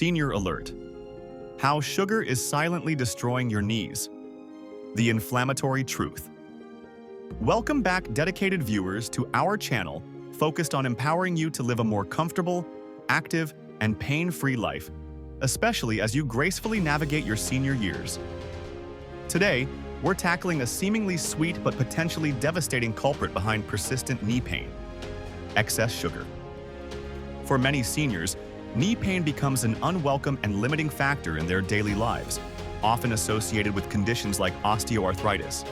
Senior alert. How sugar is silently destroying your knees. The inflammatory truth. Welcome back, dedicated viewers, to our channel focused on empowering you to live a more comfortable, active, and pain-free life, especially as you gracefully navigate your senior years. Today, we're tackling a seemingly sweet but potentially devastating culprit behind persistent knee pain: excess sugar. For many seniors, knee pain becomes an unwelcome and limiting factor in their daily lives, often associated with conditions like osteoarthritis.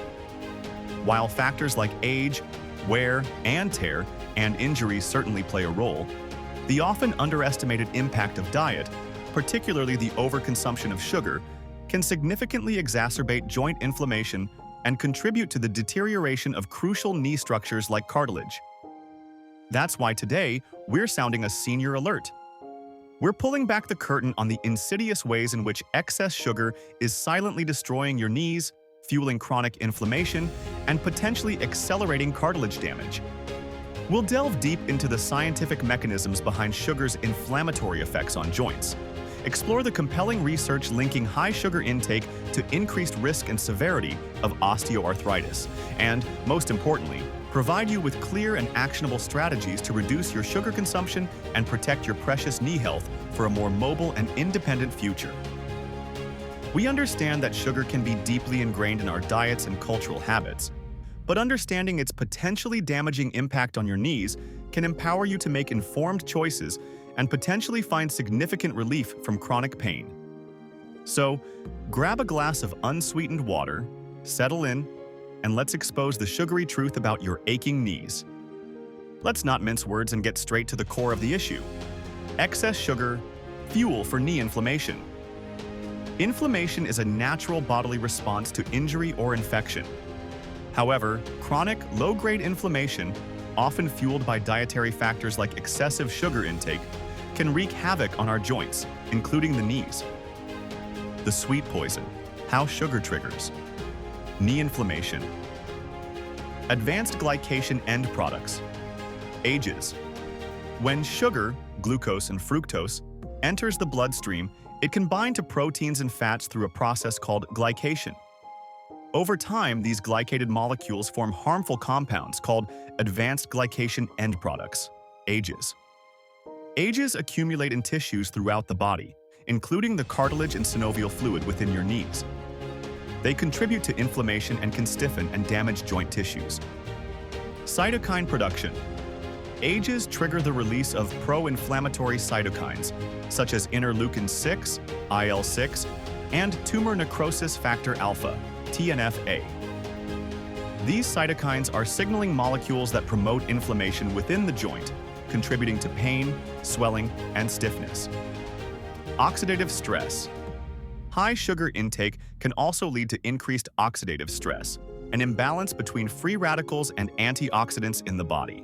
While factors like age, wear and tear, and injuries certainly play a role, the often underestimated impact of diet, particularly the overconsumption of sugar, can significantly exacerbate joint inflammation and contribute to the deterioration of crucial knee structures like cartilage. That's why today, we're sounding a senior alert. We're pulling back the curtain on the insidious ways in which excess sugar is silently destroying your knees, fueling chronic inflammation, and potentially accelerating cartilage damage. We'll delve deep into the scientific mechanisms behind sugar's inflammatory effects on joints, explore the compelling research linking high sugar intake to increased risk and severity of osteoarthritis, and, most importantly, provide you with clear and actionable strategies to reduce your sugar consumption and protect your precious knee health for a more mobile and independent future. We understand that sugar can be deeply ingrained in our diets and cultural habits, but understanding its potentially damaging impact on your knees can empower you to make informed choices and potentially find significant relief from chronic pain. So, grab a glass of unsweetened water, settle in, and let's expose the sugary truth about your aching knees. Let's not mince words and get straight to the core of the issue. Excess sugar, fuel for knee inflammation. Inflammation is a natural bodily response to injury or infection. However, chronic, low-grade inflammation, often fueled by dietary factors like excessive sugar intake, can wreak havoc on our joints, including the knees. The sweet poison. How sugar triggers knee inflammation. Advanced glycation end products. Ages. When sugar, glucose and fructose, enters the bloodstream, it can bind to proteins and fats through a process called glycation. Over time, these glycated molecules form harmful compounds called advanced glycation end products, AGEs. AGEs accumulate in tissues throughout the body, including the cartilage and synovial fluid within your knees. They contribute to inflammation and can stiffen and damage joint tissues. Cytokine production. AGEs trigger the release of pro-inflammatory cytokines, such as interleukin-6, IL-6, and tumor necrosis factor alpha, TNF-A. These cytokines are signaling molecules that promote inflammation within the joint, contributing to pain, swelling, and stiffness. Oxidative stress. High sugar intake can also lead to increased oxidative stress, an imbalance between free radicals and antioxidants in the body.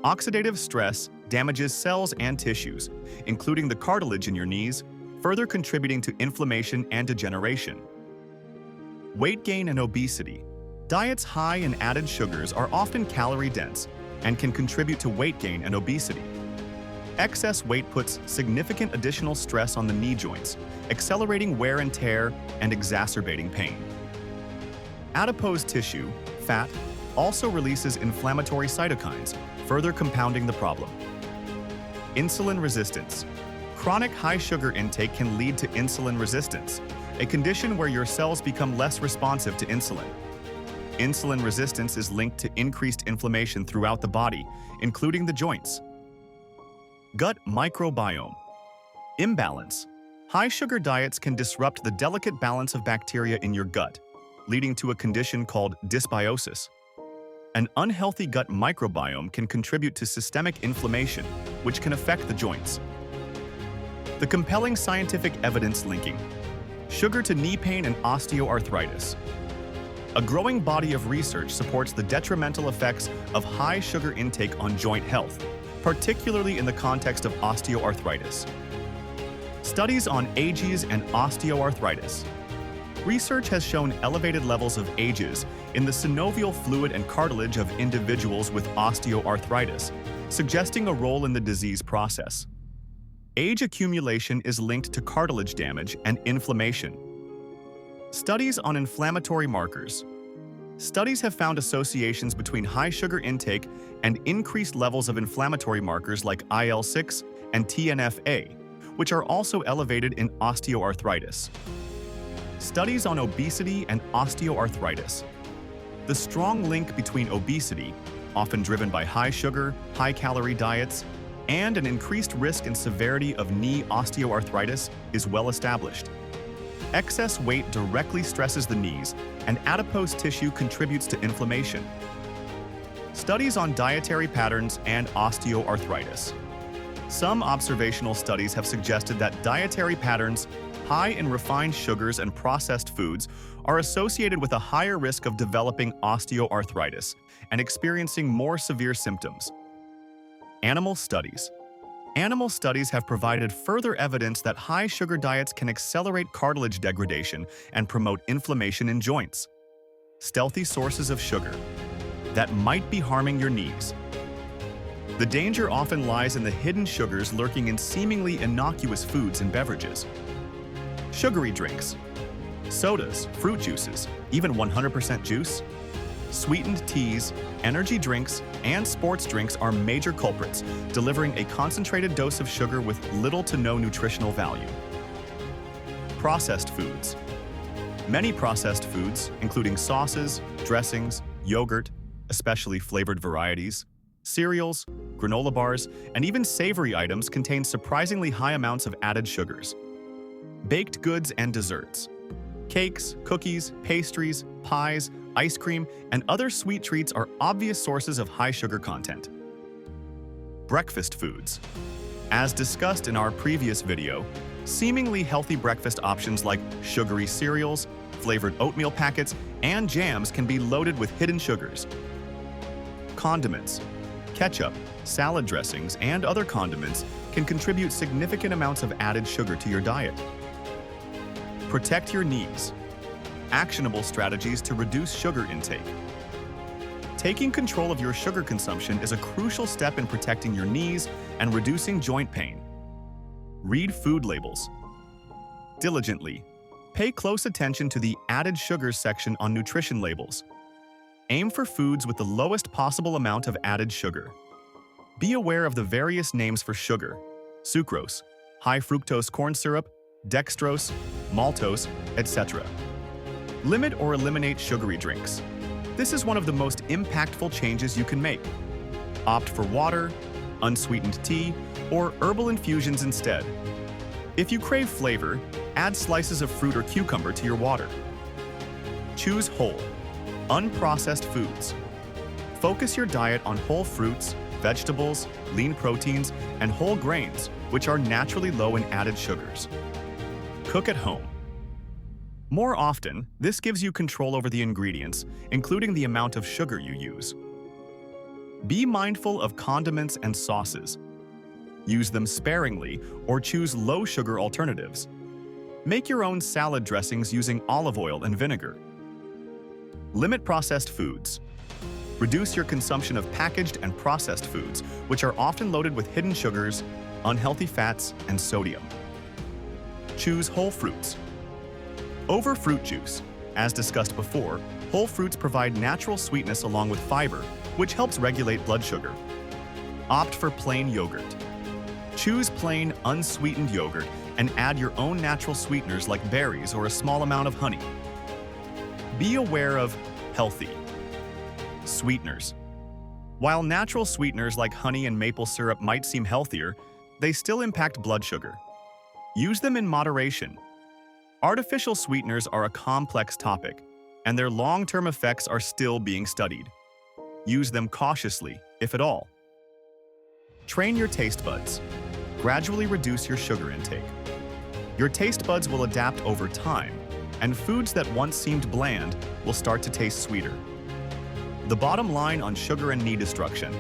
Oxidative stress damages cells and tissues, including the cartilage in your knees, further contributing to inflammation and degeneration. Weight gain and obesity. Diets high in added sugars are often calorie-dense and can contribute to weight gain and obesity. Excess weight puts significant additional stress on the knee joints, accelerating wear and tear and exacerbating pain. Adipose tissue, fat, also releases inflammatory cytokines, further compounding the problem. Insulin resistance. Chronic high sugar intake can lead to insulin resistance, a condition where your cells become less responsive to insulin. Insulin resistance is linked to increased inflammation throughout the body, including the joints. Gut microbiome. Imbalance. High sugar diets can disrupt the delicate balance of bacteria in your gut, leading to a condition called dysbiosis. An unhealthy gut microbiome can contribute to systemic inflammation, which can affect the joints. The compelling scientific evidence linking sugar to knee pain and osteoarthritis. A growing body of research supports the detrimental effects of high sugar intake on joint health, particularly in the context of osteoarthritis. Studies on AGEs and osteoarthritis. Research has shown elevated levels of AGEs in the synovial fluid and cartilage of individuals with osteoarthritis, suggesting a role in the disease process. Age accumulation is linked to cartilage damage and inflammation. Studies on inflammatory markers. Studies have found associations between high sugar intake and increased levels of inflammatory markers like IL-6 and TNF-A, which are also elevated in osteoarthritis. Studies on obesity and osteoarthritis. The strong link between obesity, often driven by high sugar, high-calorie diets, and an increased risk and severity of knee osteoarthritis is well established. Excess weight directly stresses the knees, and adipose tissue contributes to inflammation. Studies on dietary patterns and osteoarthritis. Some observational studies have suggested that dietary patterns high in refined sugars and processed foods are associated with a higher risk of developing osteoarthritis and experiencing more severe symptoms. Animal studies. Animal studies have provided further evidence that high sugar diets can accelerate cartilage degradation and promote inflammation in joints. Stealthy sources of sugar that might be harming your knees. The danger often lies in the hidden sugars lurking in seemingly innocuous foods and beverages. Sugary drinks, sodas, fruit juices, even 100% juice, sweetened teas, energy drinks, and sports drinks are major culprits, delivering a concentrated dose of sugar with little to no nutritional value. Processed foods. Many processed foods, including sauces, dressings, yogurt, especially flavored varieties, cereals, granola bars, and even savory items contain surprisingly high amounts of added sugars. Baked goods and desserts. Cakes, cookies, pastries, pies, ice cream, and other sweet treats are obvious sources of high sugar content. Breakfast foods. As discussed in our previous video, seemingly healthy breakfast options like sugary cereals, flavored oatmeal packets, and jams can be loaded with hidden sugars. Condiments. Ketchup, salad dressings, and other condiments can contribute significant amounts of added sugar to your diet. Protect your knees. Actionable strategies to reduce sugar intake. Taking control of your sugar consumption is a crucial step in protecting your knees and reducing joint pain. Read food labels diligently. Pay close attention to the added sugars section on nutrition labels. Aim for foods with the lowest possible amount of added sugar. Be aware of the various names for sugar: sucrose, high fructose corn syrup, dextrose, maltose, etc. Limit or eliminate sugary drinks. This is one of the most impactful changes you can make. Opt for water, unsweetened tea, or herbal infusions instead. If you crave flavor, add slices of fruit or cucumber to your water. Choose whole, unprocessed foods. Focus your diet on whole fruits, vegetables, lean proteins, and whole grains, which are naturally low in added sugars. Cook at home. More often, this gives you control over the ingredients, including the amount of sugar you use. Be mindful of condiments and sauces. Use them sparingly or choose low-sugar alternatives. Make your own salad dressings using olive oil and vinegar. Limit processed foods. Reduce your consumption of packaged and processed foods, which are often loaded with hidden sugars, unhealthy fats, and sodium. Choose whole fruits. Over fruit juice. As discussed before, whole fruits provide natural sweetness along with fiber, which helps regulate blood sugar. Opt for plain yogurt. Choose plain, unsweetened yogurt and add your own natural sweeteners like berries or a small amount of honey. Be aware of healthy sweeteners. While natural sweeteners like honey and maple syrup might seem healthier, they still impact blood sugar. Use them in moderation. Artificial sweeteners are a complex topic, and their long-term effects are still being studied. Use them cautiously, if at all. Train your taste buds. Gradually reduce your sugar intake. Your taste buds will adapt over time, and foods that once seemed bland will start to taste sweeter. The bottom line on sugar and knee destruction.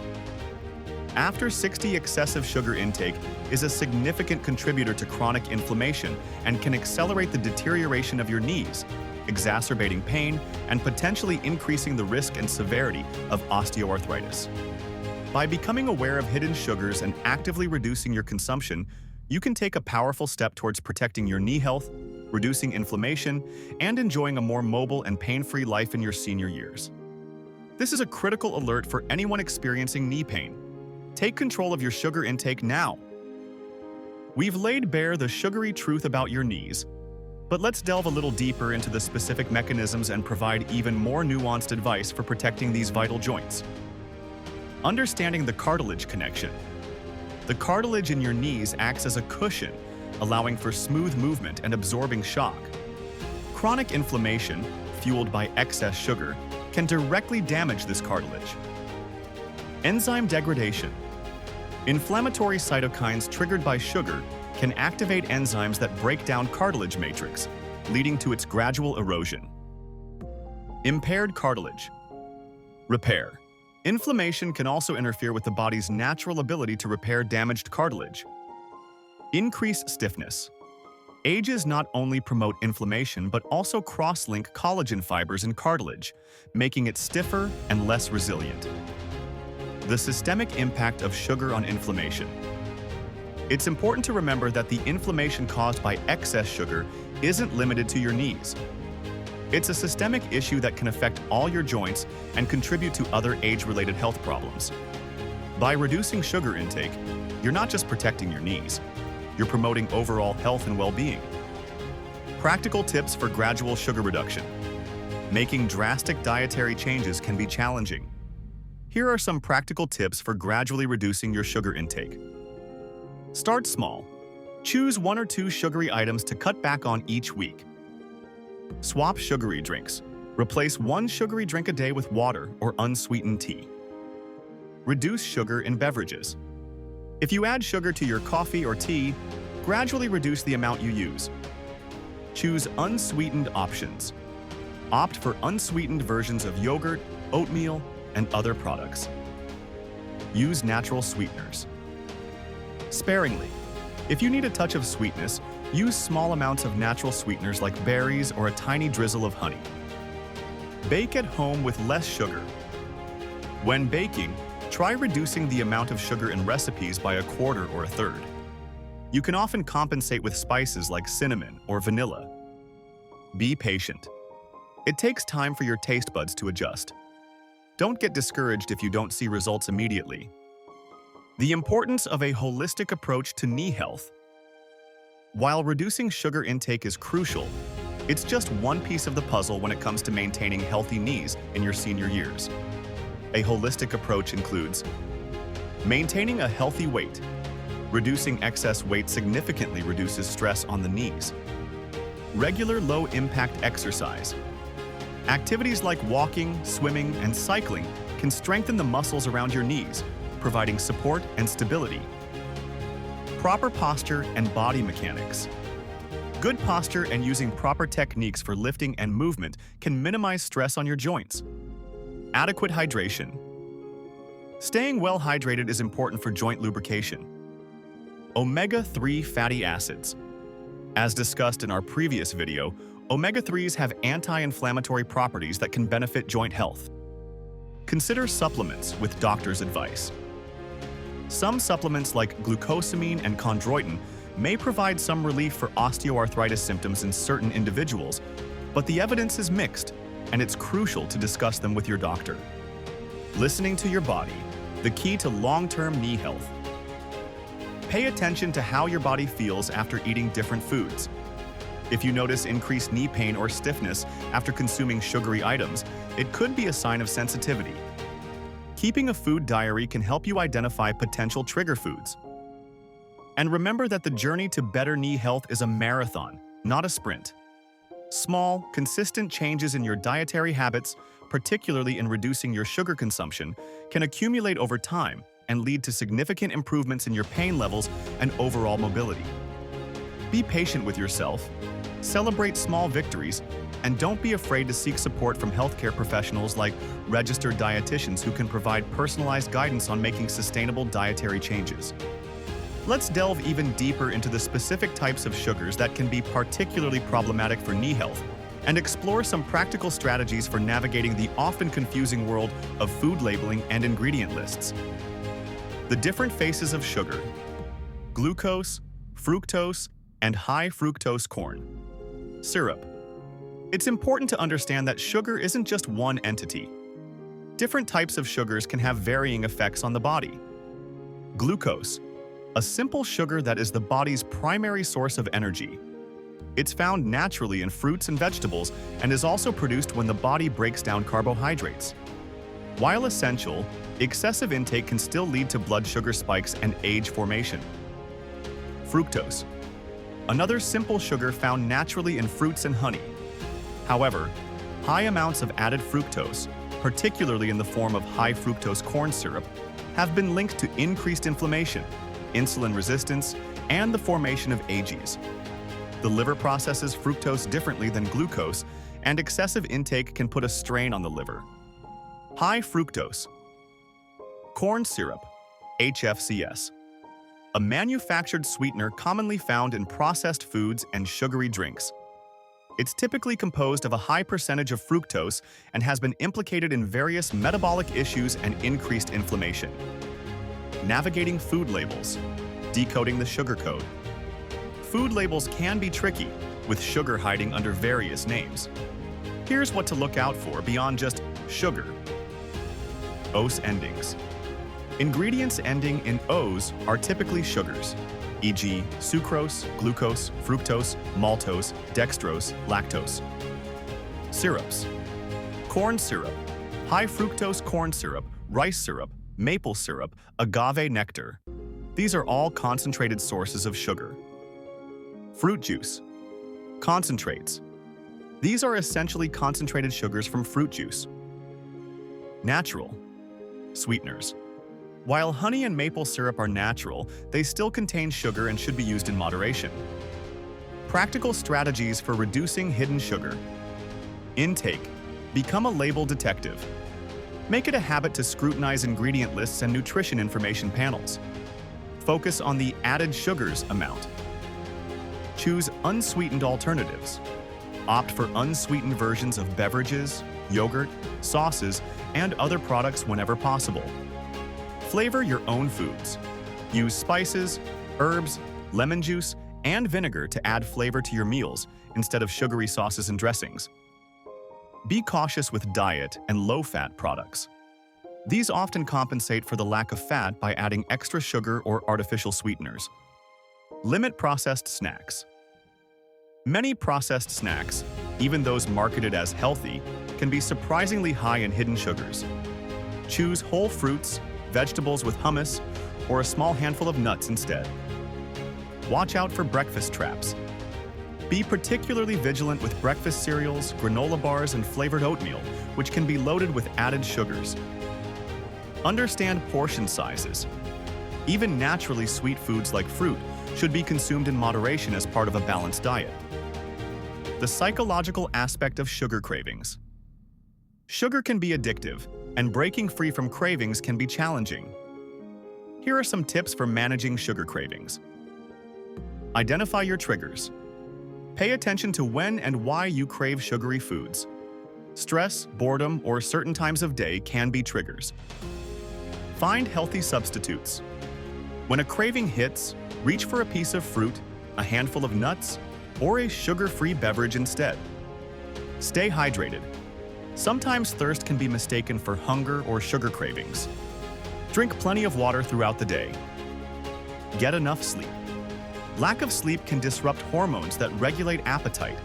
After 60, excessive sugar intake is a significant contributor to chronic inflammation and can accelerate the deterioration of your knees, exacerbating pain and potentially increasing the risk and severity of osteoarthritis. By becoming aware of hidden sugars and actively reducing your consumption, you can take a powerful step towards protecting your knee health, reducing inflammation, and enjoying a more mobile and pain-free life in your senior years. This is a critical alert for anyone experiencing knee pain. Take control of your sugar intake now. We've laid bare the sugary truth about your knees, but let's delve a little deeper into the specific mechanisms and provide even more nuanced advice for protecting these vital joints. Understanding the cartilage connection. The cartilage in your knees acts as a cushion, allowing for smooth movement and absorbing shock. Chronic inflammation, fueled by excess sugar, can directly damage this cartilage. Enzyme degradation. Inflammatory cytokines triggered by sugar can activate enzymes that break down cartilage matrix, leading to its gradual erosion. Impaired cartilage. Repair. Inflammation can also interfere with the body's natural ability to repair damaged cartilage. Increase stiffness. Ages not only promote inflammation but also cross-link collagen fibers in cartilage, making it stiffer and less resilient. The systemic impact of sugar on inflammation. It's important to remember that the inflammation caused by excess sugar isn't limited to your knees. It's a systemic issue that can affect all your joints and contribute to other age-related health problems. By reducing sugar intake, you're not just protecting your knees, you're promoting overall health and well-being. Practical tips for gradual sugar reduction. Making drastic dietary changes can be challenging. Here are some practical tips for gradually reducing your sugar intake. Start small. Choose 1 or 2 sugary items to cut back on each week. Swap sugary drinks. Replace 1 sugary drink a day with water or unsweetened tea. Reduce sugar in beverages. If you add sugar to your coffee or tea, gradually reduce the amount you use. Choose unsweetened options. Opt for unsweetened versions of yogurt, oatmeal, and other products. Use natural sweeteners. Sparingly. If you need a touch of sweetness, use small amounts of natural sweeteners like berries or a tiny drizzle of honey. Bake at home with less sugar. When baking, try reducing the amount of sugar in recipes by 1/4 or 1/3. You can often compensate with spices like cinnamon or vanilla. Be patient. It takes time for your taste buds to adjust. Don't get discouraged if you don't see results immediately. The importance of a holistic approach to knee health. While reducing sugar intake is crucial, it's just one piece of the puzzle when it comes to maintaining healthy knees in your senior years. A holistic approach includes maintaining a healthy weight. Reducing excess weight significantly reduces stress on the knees. Regular low-impact exercise. Activities like walking, swimming, and cycling can strengthen the muscles around your knees, providing support and stability. Proper posture and body mechanics. Good posture and using proper techniques for lifting and movement can minimize stress on your joints. Adequate hydration. Staying well hydrated is important for joint lubrication. Omega-3 fatty acids. As discussed in our previous video, omega-3s have anti-inflammatory properties that can benefit joint health. Consider supplements with doctor's advice. Some supplements like glucosamine and chondroitin may provide some relief for osteoarthritis symptoms in certain individuals, but the evidence is mixed, and it's crucial to discuss them with your doctor. Listening to your body, the key to long-term knee health. Pay attention to how your body feels after eating different foods. If you notice increased knee pain or stiffness after consuming sugary items, it could be a sign of sensitivity. Keeping a food diary can help you identify potential trigger foods. And remember that the journey to better knee health is a marathon, not a sprint. Small, consistent changes in your dietary habits, particularly in reducing your sugar consumption, can accumulate over time and lead to significant improvements in your pain levels and overall mobility. Be patient with yourself, celebrate small victories, and don't be afraid to seek support from healthcare professionals like registered dietitians who can provide personalized guidance on making sustainable dietary changes. Let's delve even deeper into the specific types of sugars that can be particularly problematic for knee health and explore some practical strategies for navigating the often confusing world of food labeling and ingredient lists. The different faces of sugar. Glucose, fructose, and high fructose corn syrup. It's important to understand that sugar isn't just one entity. Different types of sugars can have varying effects on the body. Glucose, a simple sugar that is the body's primary source of energy. It's found naturally in fruits and vegetables and is also produced when the body breaks down carbohydrates. While essential, excessive intake can still lead to blood sugar spikes and age formation. Fructose, another simple sugar found naturally in fruits and honey. However, high amounts of added fructose, particularly in the form of high fructose corn syrup, have been linked to increased inflammation, insulin resistance, and the formation of AGEs. The liver processes fructose differently than glucose, and excessive intake can put a strain on the liver. High fructose corn syrup, HFCS, a manufactured sweetener commonly found in processed foods and sugary drinks. It's typically composed of a high percentage of fructose and has been implicated in various metabolic issues and increased inflammation. Navigating food labels, decoding the sugar code. Food labels can be tricky, with sugar hiding under various names. Here's what to look out for beyond just sugar. OS endings. Ingredients ending in O's are typically sugars, e.g. sucrose, glucose, fructose, maltose, dextrose, lactose. Syrups. Corn syrup, high fructose corn syrup, rice syrup, maple syrup, agave nectar. These are all concentrated sources of sugar. Fruit juice. Concentrates. These are essentially concentrated sugars from fruit juice. Natural. Sweeteners. While honey and maple syrup are natural, they still contain sugar and should be used in moderation. Practical strategies for reducing hidden sugar. Intake. Become a label detective. Make it a habit to scrutinize ingredient lists and nutrition information panels. Focus on the added sugars amount. Choose unsweetened alternatives. Opt for unsweetened versions of beverages, yogurt, sauces, and other products whenever possible. Flavor your own foods. Use spices, herbs, lemon juice, and vinegar to add flavor to your meals instead of sugary sauces and dressings. Be cautious with diet and low-fat products. These often compensate for the lack of fat by adding extra sugar or artificial sweeteners. Limit processed snacks. Many processed snacks, even those marketed as healthy, can be surprisingly high in hidden sugars. Choose whole fruits, vegetables with hummus, or a small handful of nuts instead. Watch out for breakfast traps. Be particularly vigilant with breakfast cereals, granola bars, and flavored oatmeal, which can be loaded with added sugars. Understand portion sizes. Even naturally sweet foods like fruit should be consumed in moderation as part of a balanced diet. The psychological aspect of sugar cravings. Sugar can be addictive, and breaking free from cravings can be challenging. Here are some tips for managing sugar cravings. Identify your triggers. Pay attention to when and why you crave sugary foods. Stress, boredom, or certain times of day can be triggers. Find healthy substitutes. When a craving hits, reach for a piece of fruit, a handful of nuts, or a sugar-free beverage instead. Stay hydrated. Sometimes thirst can be mistaken for hunger or sugar cravings. Drink plenty of water throughout the day. Get enough sleep. Lack of sleep can disrupt hormones that regulate appetite,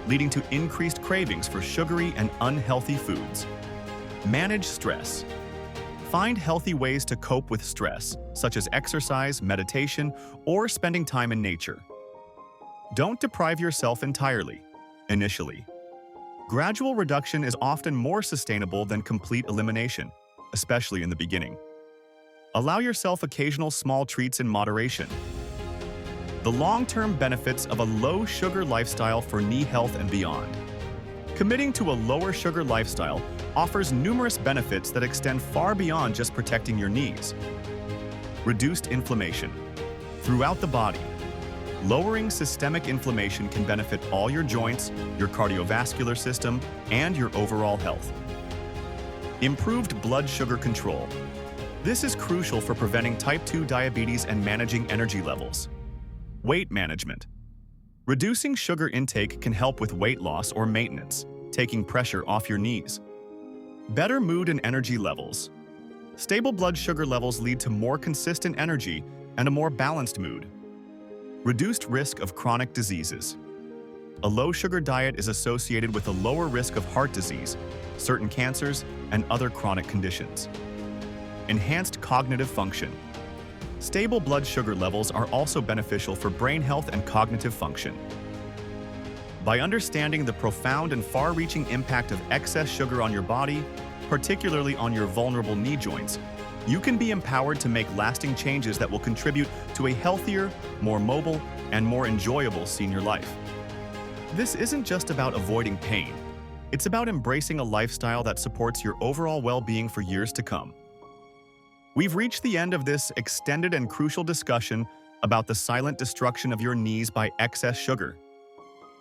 leading to increased cravings for sugary and unhealthy foods. Manage stress. Find healthy ways to cope with stress, such as exercise, meditation, or spending time in nature. Don't deprive yourself entirely, initially. Gradual reduction is often more sustainable than complete elimination, especially in the beginning. Allow yourself occasional small treats in moderation. The long-term benefits of a low-sugar lifestyle for knee health and beyond. Committing to a lower sugar lifestyle offers numerous benefits that extend far beyond just protecting your knees. Reduced inflammation. Throughout the body, lowering systemic inflammation can benefit all your joints, your cardiovascular system, and your overall health. Improved blood sugar control. This is crucial for preventing type 2 diabetes and managing energy levels. Weight management. Reducing sugar intake can help with weight loss or maintenance, taking pressure off your knees. Better mood and energy levels. Stable blood sugar levels lead to more consistent energy and a more balanced mood. Reduced risk of chronic diseases. A low-sugar diet is associated with a lower risk of heart disease, certain cancers, and other chronic conditions. Enhanced cognitive function. Stable blood sugar levels are also beneficial for brain health and cognitive function. By understanding the profound and far-reaching impact of excess sugar on your body, particularly on your vulnerable knee joints, you can be empowered to make lasting changes that will contribute to a healthier, more mobile, and more enjoyable senior life. This isn't just about avoiding pain. It's about embracing a lifestyle that supports your overall well-being for years to come. We've reached the end of this extended and crucial discussion about the silent destruction of your knees by excess sugar.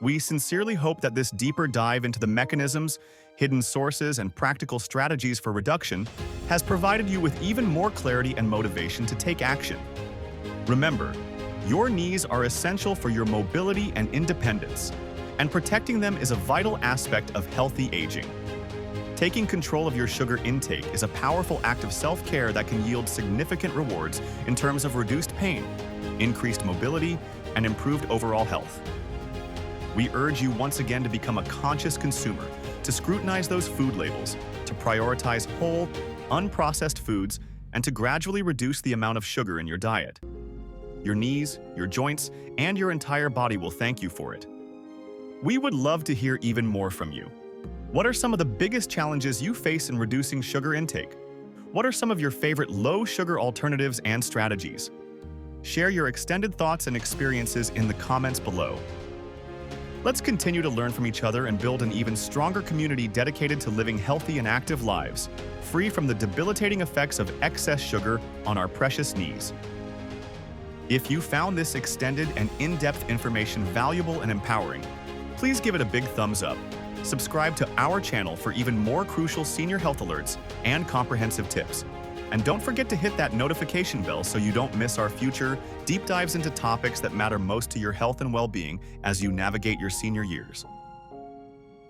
We sincerely hope that this deeper dive into the mechanisms, hidden sources, and practical strategies for reduction has provided you with even more clarity and motivation to take action. Remember, your knees are essential for your mobility and independence, and protecting them is a vital aspect of healthy aging. Taking control of your sugar intake is a powerful act of self-care that can yield significant rewards in terms of reduced pain, increased mobility, and improved overall health. We urge you once again to become a conscious consumer, to scrutinize those food labels, to prioritize whole, unprocessed foods, and to gradually reduce the amount of sugar in your diet. Your knees, your joints, and your entire body will thank you for it. We would love to hear even more from you. What are some of the biggest challenges you face in reducing sugar intake? What are some of your favorite low-sugar alternatives and strategies? Share your extended thoughts and experiences in the comments below. Let's continue to learn from each other and build an even stronger community dedicated to living healthy and active lives, free from the debilitating effects of excess sugar on our precious knees. If you found this extended and in-depth information valuable and empowering, please give it a big thumbs up. Subscribe to our channel for even more crucial senior health alerts and comprehensive tips. And don't forget to hit that notification bell so you don't miss our future deep dives into topics that matter most to your health and well-being as you navigate your senior years.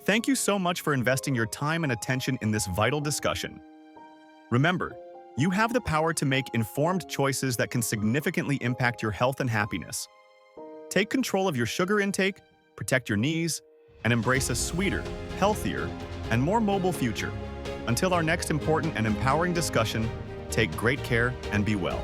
Thank you so much for investing your time and attention in this vital discussion. Remember, you have the power to make informed choices that can significantly impact your health and happiness. Take control of your sugar intake, protect your knees, and embrace a sweeter, healthier, and more mobile future. Until our next important and empowering discussion, take great care and be well.